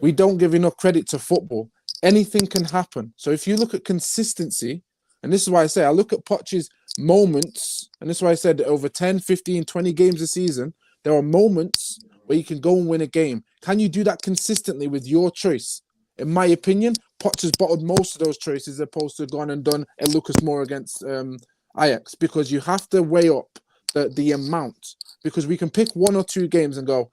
B: we don't give enough credit to football. Anything can happen. So if you look at consistency, and this is why I say I look at Poch's moments, and this is why I said over 10, 15, 20 games a season, there are moments where you can go and win a game. Can you do that consistently with your choice? In my opinion, Poch has bottled most of those choices as opposed to gone and done a Lucas Moura against Ajax, because you have to weigh up the amount, because we can pick 1 or 2 games and go,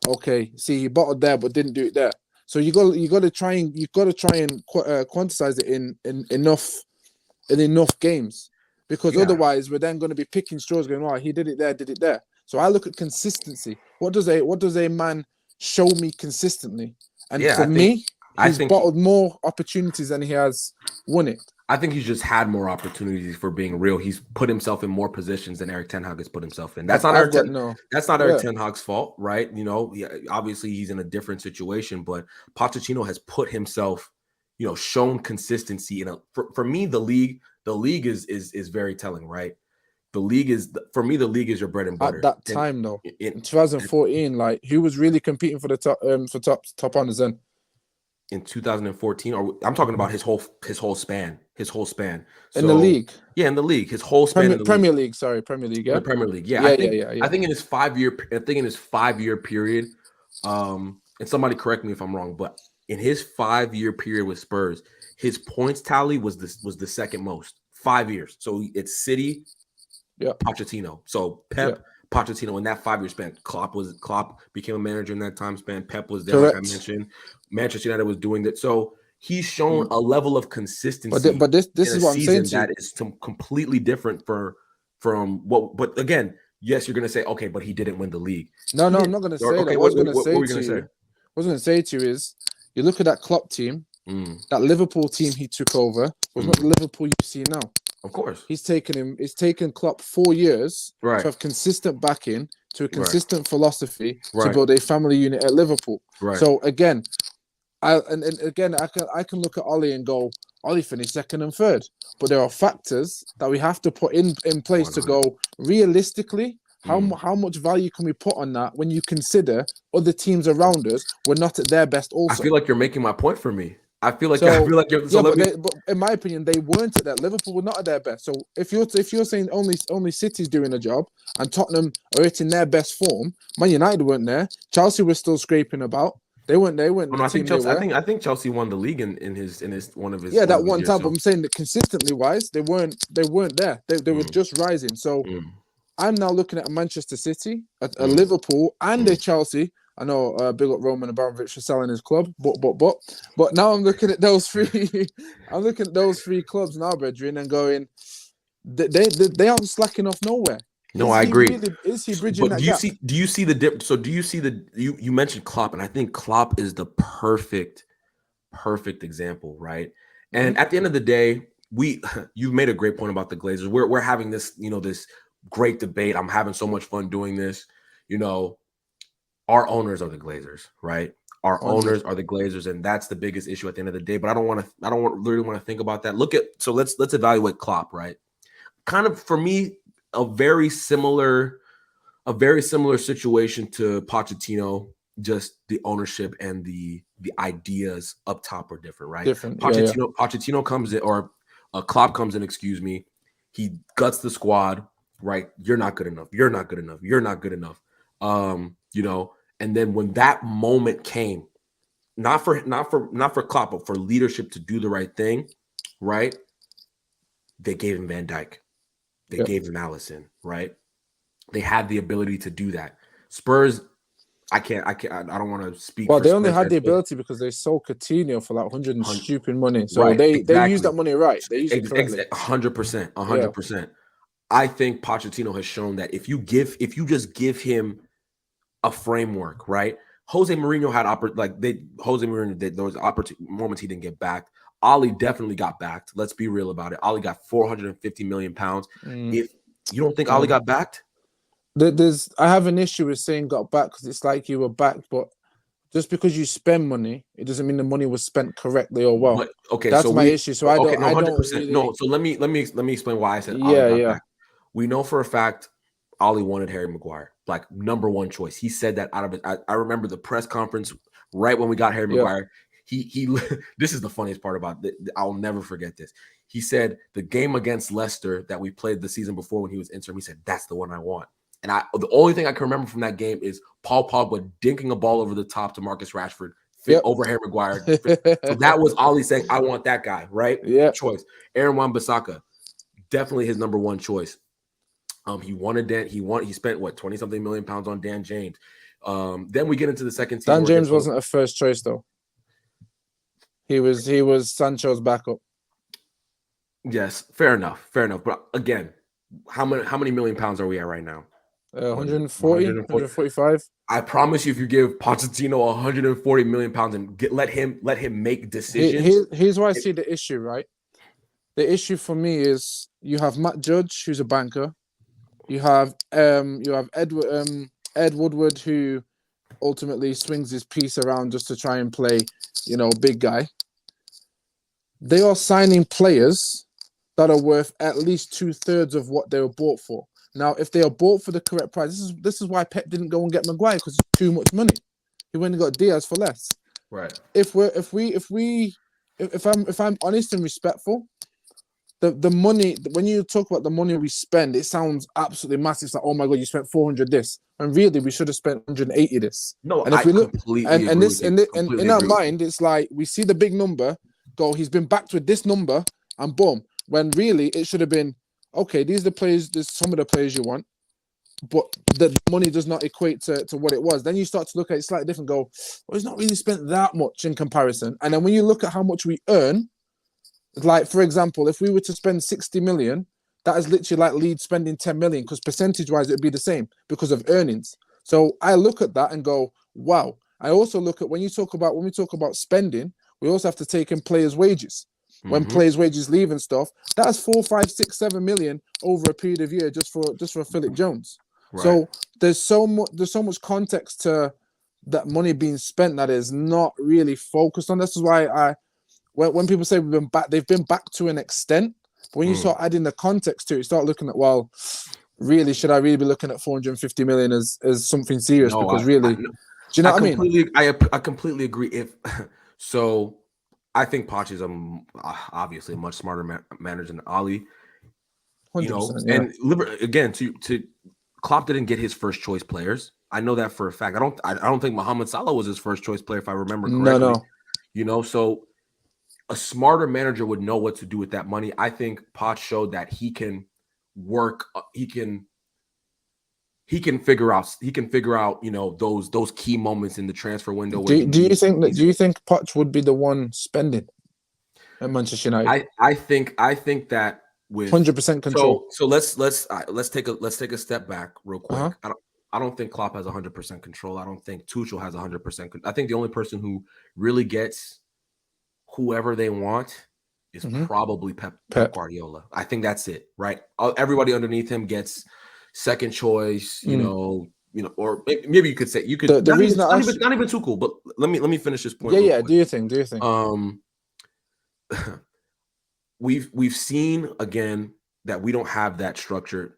B: okay, see, he bottled there but didn't do it there. So you got to try and quantize it in enough games, because otherwise we're then going to be picking straws, going, oh, he did it there. So I look at consistency. What does a man show me consistently? And for me, he's bottled more opportunities than he has won it.
A: I think he's just had more opportunities, for being real. He's put himself in more positions than Eric Ten Hag has put himself in. That's not Eric Ten Hag's fault, right? You know, obviously he's in a different situation, but Pochettino has put himself, shown consistency. For me, the league is very telling, right? The league is your bread and butter.
B: At that time, though, in 2014, like, who was really competing for the top honors then?
A: In 2014, or I'm talking about his whole span. So,
B: in the league.
A: Yeah, in the league. His whole span.
B: Premier League. Sorry, Premier League. Yeah,
A: the Premier League. Yeah, I think in his 5-year period, and somebody correct me if I'm wrong, but in his 5-year period with Spurs, his points tally was the second most. 5 years. So it's City, Pochettino. So Pep, Pochettino, in that 5-year span. Klopp became a manager in that time span. Pep was there, like I mentioned. Manchester United was doing that. So he's shown a level of consistency.
B: But this is what I'm saying to you.
A: That is completely different from what. But again, yes, you're going to say, okay, but he didn't win the league.
B: No, I'm not going to say that. What I was going to say to you is, you look at that Klopp team, that Liverpool team he took over was not the Liverpool you see now.
A: Of course,
B: it's taken Klopp 4 years to have consistent backing, to a consistent philosophy, to build a family unit at Liverpool. So again, I can look at Ollie and go, Ollie finished second and third, but there are factors that we have to put in place 100%. To go realistically. How much value can we put on that when you consider other teams around us were not at their best? Also,
A: I feel like you're making my point for me. I feel like you're. So
B: but in my opinion, they weren't at that. Liverpool were not at their best. So if you're saying only City's doing a job and Tottenham are in their best form, Man United weren't there. Chelsea was still scraping about. They weren't.
A: I think Chelsea. I think Chelsea won the league in his one of his.
B: Yeah, that one time. But I'm saying that consistently wise, they weren't there. They were just rising. So I'm now looking at a Manchester City, a Liverpool, and a Chelsea. I know big up Roman Abramovich for selling his club, but now I'm looking at those three. I'm looking at those 3 clubs now, brethren, and going, they aren't slacking off nowhere.
A: No, I agree.
B: Is he bridging that gap?
A: Do you see the dip? So do you see you mentioned Klopp, and I think Klopp is the perfect example, right? And at the end of the day, you've made a great point about the Glazers. We're having this, this great debate. I'm having so much fun doing this. Our owners are the Glazers, right? Our owners are the Glazers, and that's the biggest issue at the end of the day. But I don't really want to think about that. Let's evaluate Klopp, right? Kind of, for me, a very similar situation to Pochettino. Just the ownership and the ideas up top are different, right? Pochettino comes in, or Klopp comes in, excuse me. He guts the squad, right? You're not good enough. You're not good enough. You're not good enough. And then when that moment came, not for Klopp, but for leadership to do the right thing, right? They gave him Van Dijk. They gave him Alisson, right? They had the ability to do that. Spurs, I don't want to speak.
B: Well, they only had the ability because they sold Coutinho for like 100 and stupid money. So they used that money right. They used it correctly.
A: 100%. I think Pochettino has shown that if you just give him a framework, right? Jose Mourinho had Jose Mourinho did there was moments he didn't get backed. Ollie definitely got backed. Let's be real about it. Ollie got 450 million pounds. If you don't think Ollie got backed,
B: I have an issue with saying got back because it's like you were backed, but just because you spend money, it doesn't mean the money was spent correctly or well.
A: but, okay,
B: that's
A: so
B: my issue. So I don't.
A: no,
B: I
A: 100%.
B: don't really...
A: No, so let me explain why I said Ollie got back. We know for a fact Ollie wanted Harry Maguire, like number one choice. He said that out of it. I remember the press conference right when we got Harry Maguire. He this is the funniest part about it. I'll never forget this. He said the game against Leicester that we played the season before when he was interim, he said, that's the one I want. And the only thing I can remember from that game is Paul Pogba dinking a ball over the top to Marcus Rashford, over Harry Maguire. So that was Ollie saying, I want that guy, right?
B: Yeah.
A: Choice. Aaron Wan-Bissaka, definitely his number one choice. He wanted Dan. He spent what 20-something million pounds on Dan James. Then we get into the second season.
B: Dan James wasn't a first choice though. He was Sancho's backup.
A: Yes, fair enough. But again, how many million pounds are we at right now?
B: 140, 145.
A: I promise you, if you give Pochettino 140 million pounds and let him make decisions.
B: Here's where I see the issue, right? The issue for me is you have Matt Judge, who's a banker. You have Ed Woodward, who ultimately swings his piece around just to try and play, big guy. They are signing players that are worth at least 2/3 of what they were bought for. Now, if they are bought for the correct price, this is why Pep didn't go and get Maguire, because it's too much money. He went and got Diaz for less.
A: Right.
B: If I'm honest and respectful, the money, when you talk about the money we spend, it sounds absolutely massive. It's like, oh my god, you spent 400 this, and really we should have spent 180 this.
A: No,
B: and if we look and in our
A: agree.
B: mind, it's like we see the big number, go, he's been backed with this number, and boom. When really it should have been, okay, these are the players, there's some of the players you want, but the money does not equate to what it was. Then you start to look at it slightly different, go, well, he's not really spent that much in comparison. And then when you look at how much we earn, like, for example, if we were to spend 60 million, that is literally like Leeds spending 10 million, because percentage-wise, it would be the same because of earnings. So I look at that and go, wow. I also look at, when we talk about spending, we also have to take in players' wages. When players' wages leave and stuff, that's 4, 5, 6, 7 million over a period of year just for Philip Jones. Right. So there's so much context to that money being spent that is not really focused on. This is why when people say they've been back to an extent. But when you start adding the context to it, you start looking at, well, really, should I really be looking at 450 million as something serious? No, because really, do you know what I mean?
A: I completely agree. So. I think Poch is obviously a much smarter manager than Ollie. And again, to Klopp didn't get his first choice players. I know that for a fact. I don't think Mohamed Salah was his first choice player, if I remember correctly. No. So a smarter manager would know what to do with that money. I think Poch showed that he can work. He can figure out. Those key moments in the transfer window.
B: Do you think Poch would be the one spending at Manchester United?
A: I think that with
B: 100% control.
A: So let's take a step back real quick. I don't think Klopp has 100% control. I don't think Tuchel has 100%. I think the only person who really gets whoever they want is probably Pep Guardiola. I think that's it, right? Everybody underneath him gets second choice, or maybe you could say the reason not even too cool. But let me finish this point.
B: Yeah. Do you think?
A: We've seen again that we don't have that structure.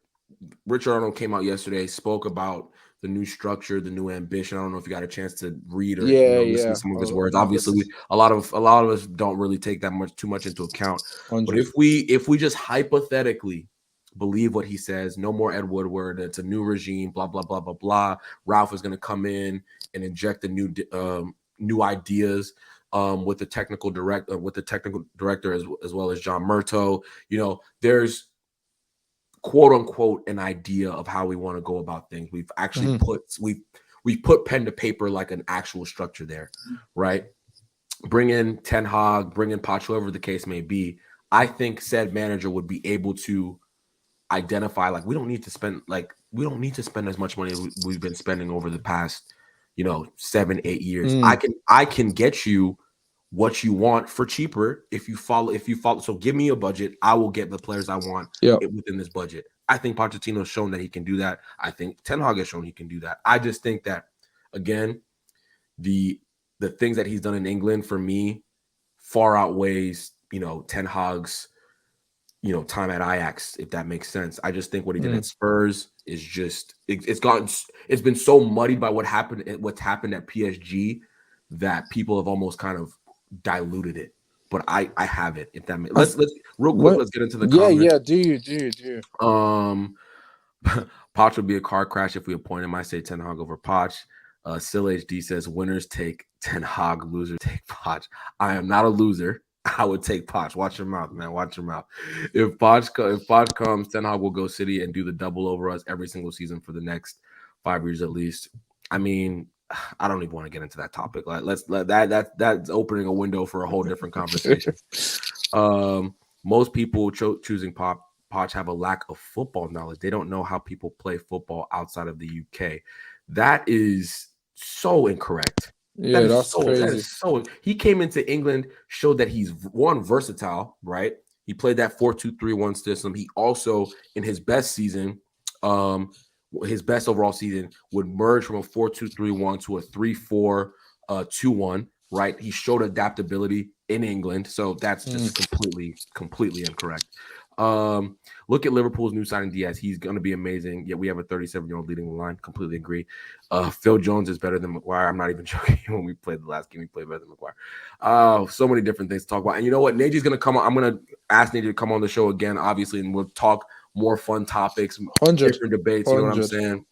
A: Richard Arnold came out yesterday, spoke about the new structure, the new ambition. I don't know if you got a chance to read or listen to some of his words. Obviously, a lot of us don't really take that too much into account. 100. But if we just hypothetically believe what he says, no more Ed Woodward, it's a new regime, blah blah blah blah blah. Ralph is going to come in and inject the new ideas with the technical director as well as John Murtough. There's quote unquote an idea of how we want to go about things. We've actually put pen to paper like an actual structure there, right? Bring in Ten Hag, bring in Poch, whoever the case may be. I think said manager would be able to identify, like, we don't need to spend as much money as we've been spending over the past 7-8 years. I can get you what you want for cheaper if you follow. So give me a budget. I will get the players I want
B: Yeah.
A: within this budget. I think Pochettino has shown that he can do that. I think Ten Hag has shown he can do that. I just think that, again, the things that he's done in England for me far outweighs, Ten Hag's, time at Ajax, if that makes sense. I just think what he did at Spurs is just it's been so muddied by what's happened at PSG that people have almost kind of diluted it. But I have it. If that makes let's real quick, let's get into the comments.
B: Yeah. Do you?
A: Poch would be a car crash if we appoint him. I say Ten Hag over Poch. Sil HD says winners take Ten Hag, losers take Poch. I am not a loser. I would take Poch. Watch your mouth, man. Watch your mouth. If Poch comes, Ten Hag will go City and do the double over us every single season for the next 5 years at least. I mean, I don't even want to get into that topic. Like, let's let that's opening a window for a whole different conversation. Most people choosing Poch have a lack of football knowledge. They don't know how people play football outside of the UK. That is so incorrect.
B: Yeah, that's crazy.
A: He came into England, showed that he's versatile, right? He played that 4-2-3-1 system. He also, in his best season, his best overall season, would merge from a 4-2-3-1 to a 3-4-2-1, right? He showed adaptability in England, so that's just completely incorrect. Look at Liverpool's new signing Diaz. He's going to be amazing. Yet we have a 37-year-old leading the line. Completely agree. Phil Jones is better than Maguire. I'm not even joking. When we played the last game, we played better than Maguire. So many different things to talk about. And you know what? Najee's going to come on. I'm going to ask Najee to come on the show again, obviously, and we'll talk more fun topics, different debates. You know what I'm saying?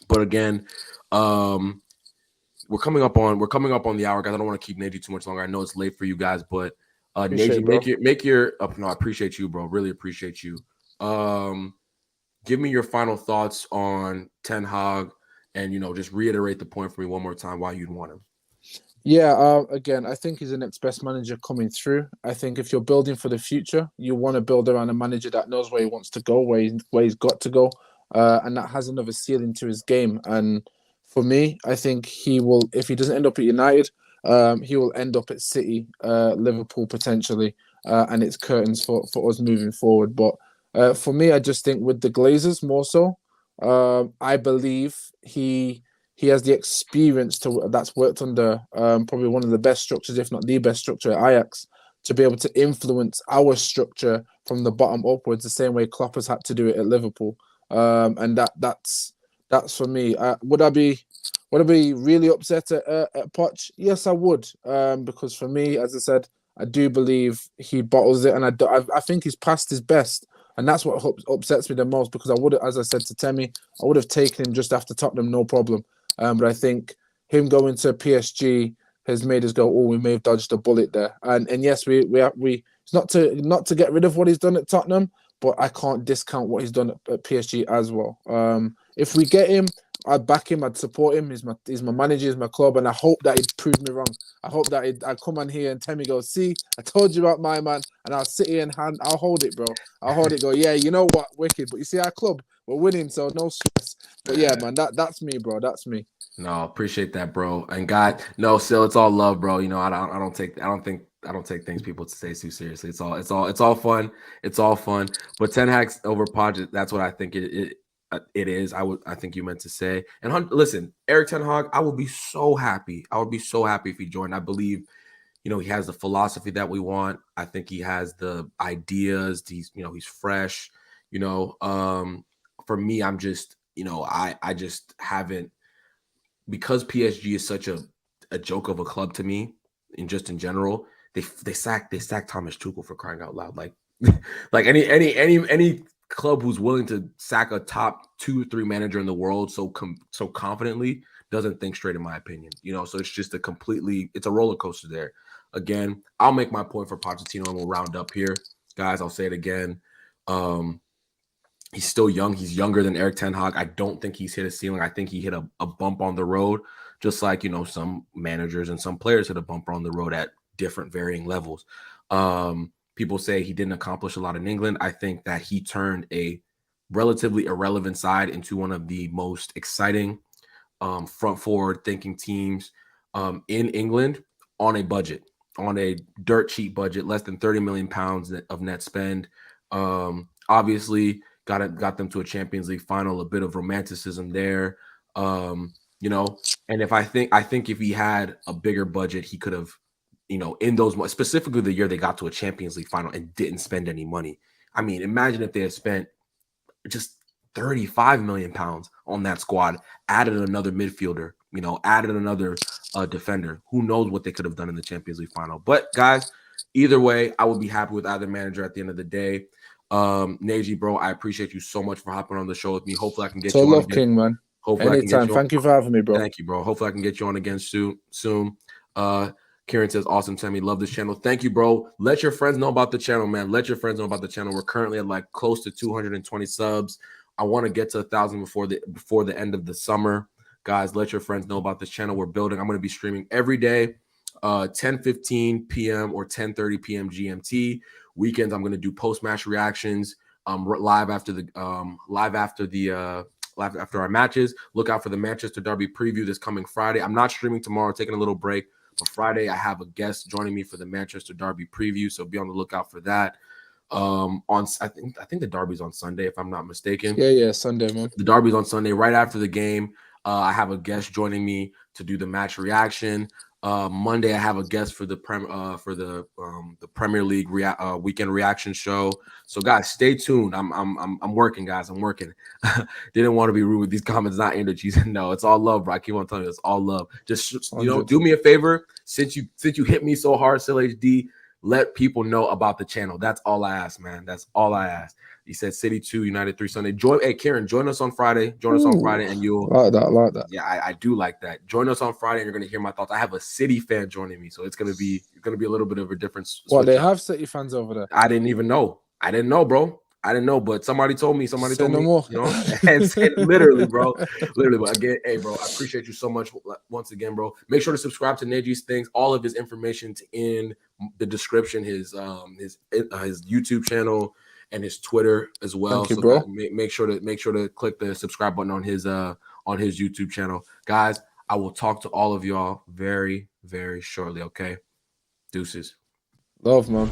A: But again, we're coming up on the hour, guys. I don't want to keep Najee too much longer. I know it's late for you guys, but Najee, make your no, I appreciate you, bro. Really appreciate you. Give me your final thoughts on Ten Hag, and just reiterate the point for me one more time why you'd want him.
B: Yeah, again, I think he's the next best manager coming through. I think if you're building for the future, you want to build around a manager that knows where he wants to go, where he's got to go, and that has another ceiling to his game. And for me, I think he will, if he doesn't end up at United, he will end up at City, Liverpool potentially, and it's curtains for us moving forward. But for me, I just think with the Glazers more so, I believe he has the experience that's worked under probably one of the best structures, if not the best structure at Ajax, to be able to influence our structure from the bottom upwards, the same way Klopp has had to do it at Liverpool. And that's for me. Would I be really upset at Poch? Yes, I would. Because for me, as I said, I do believe he bottles it, and I think he's past his best. And that's what upsets me the most, because I would, as I said to Temi, I would have taken him just after Tottenham, no problem. But I think him going to PSG has made us go, oh, we may have dodged a bullet there. And yes, we it's not to get rid of what he's done at Tottenham, but I can't discount what he's done at PSG as well. If we get him, I'd back him, I'd support him. He's my manager, he's my club, and I hope that he'd prove me wrong. I hope that I come on here and Temi goes, see, I told you about my man, and I'll sit here and I'll hold it, bro. I'll hold it, go, yeah, you know what, wicked. But you see, our club, we're winning, so no stress. But yeah, man, that's me, bro. That's me.
A: No, appreciate that, bro. And God, no, still, it's all love, bro. I don't take things people say too seriously. It's all fun. It's all fun. But Ten Hag's over Poch, that's what I think it is. I think you meant to say. And listen, Eric Ten Hag, I would be so happy. I would be so happy if he joined. I believe, he has the philosophy that we want. I think he has the ideas. He's fresh. For me, I'm just, I just haven't, because PSG is such a joke of a club to me, and just in general, they sacked Thomas Tuchel, for crying out loud. Like any club who's willing to sack a top 2 or 3 manager in the world so confidently doesn't think straight, in my opinion. So it's just it's a roller coaster there. Again, I'll make my point for Pochettino and we'll round up here, guys. I'll say it again. He's still young. He's younger than Eric Ten Hag. I don't think he's hit a ceiling. I think he hit a bump on the road, just like, some managers and some players hit a bump on the road at different varying levels. People say he didn't accomplish a lot in England. I think that he turned a relatively irrelevant side into one of the most exciting front forward thinking teams in England on a budget, on a dirt cheap budget, less than 30 million pounds of net spend. Obviously, got them to a Champions League final, a bit of romanticism there. You know, and I think if he had a bigger budget, he could have, you know, in those, specifically the year they got to a Champions League final and didn't spend any money. I mean, imagine if they had spent just 35 million pounds on that squad, added another midfielder, you know, added another defender. Who knows what they could have done in the Champions League final? But guys, either way, I would be happy with either manager at the end of the day. Najee, bro, I appreciate you so much for hopping on the show with me. Hopefully, I can get
B: So
A: you on
B: love
A: again.
B: King, man.
A: Hopefully, I can get
B: Anytime.
A: you on.
B: Thank you for having me, bro.
A: Thank you, bro. Hopefully, I can get you on again soon. Kieran says, awesome, Temi. Love this channel. Thank you, bro. Let your friends know about the channel, man. Let your friends know about the channel. We're currently at like close to 220 subs. I want to get to 1,000 before the end of the summer. Guys, let your friends know about this channel we're building. I'm going to be streaming every day, 10:15 p.m. or 10:30 p.m. GMT. Weekends, I'm going to do post-match reactions, live after our matches. Look out for the Manchester Derby preview this coming Friday. I'm not streaming tomorrow, taking a little break. But Friday, I have a guest joining me for the Manchester Derby preview, so be on the lookout for that. I think the Derby's on Sunday, if I'm not mistaken.
B: Yeah, Sunday, man.
A: The Derby's on Sunday, right after the game. I have a guest joining me to do the match reaction. Monday, I have a guest for the Premier League weekend reaction show. So, guys, stay tuned. I'm working, guys. I'm working. Didn't want to be rude with these comments, not energies. No, it's all love, bro. I keep on telling you, it's all love. Just do me a favor. Since you hit me so hard, Still HD, let people know about the channel. That's all I ask, man. That's all I ask. He said City 2, United 3 Sunday. Hey, Kieran, join us on Friday. And you'll
B: like that.
A: Yeah, I do like that. Join us on Friday and you're gonna hear my thoughts. I have a City fan joining me, so it's gonna be a little bit of a difference.
B: What, they have City fans over there?
A: I didn't even know. I didn't know, bro. I didn't know, but somebody told me, you know, and said, literally, bro. Literally, but again, hey, bro, I appreciate you so much once again, bro. Make sure to subscribe to Najee's things. All of his information's in the description, his YouTube channel and his Twitter as well.
B: Thank you, bro.
A: Make sure to click the subscribe button on his YouTube channel. Guys, I will talk to all of y'all very, very shortly, okay? Deuces.
B: Love, man.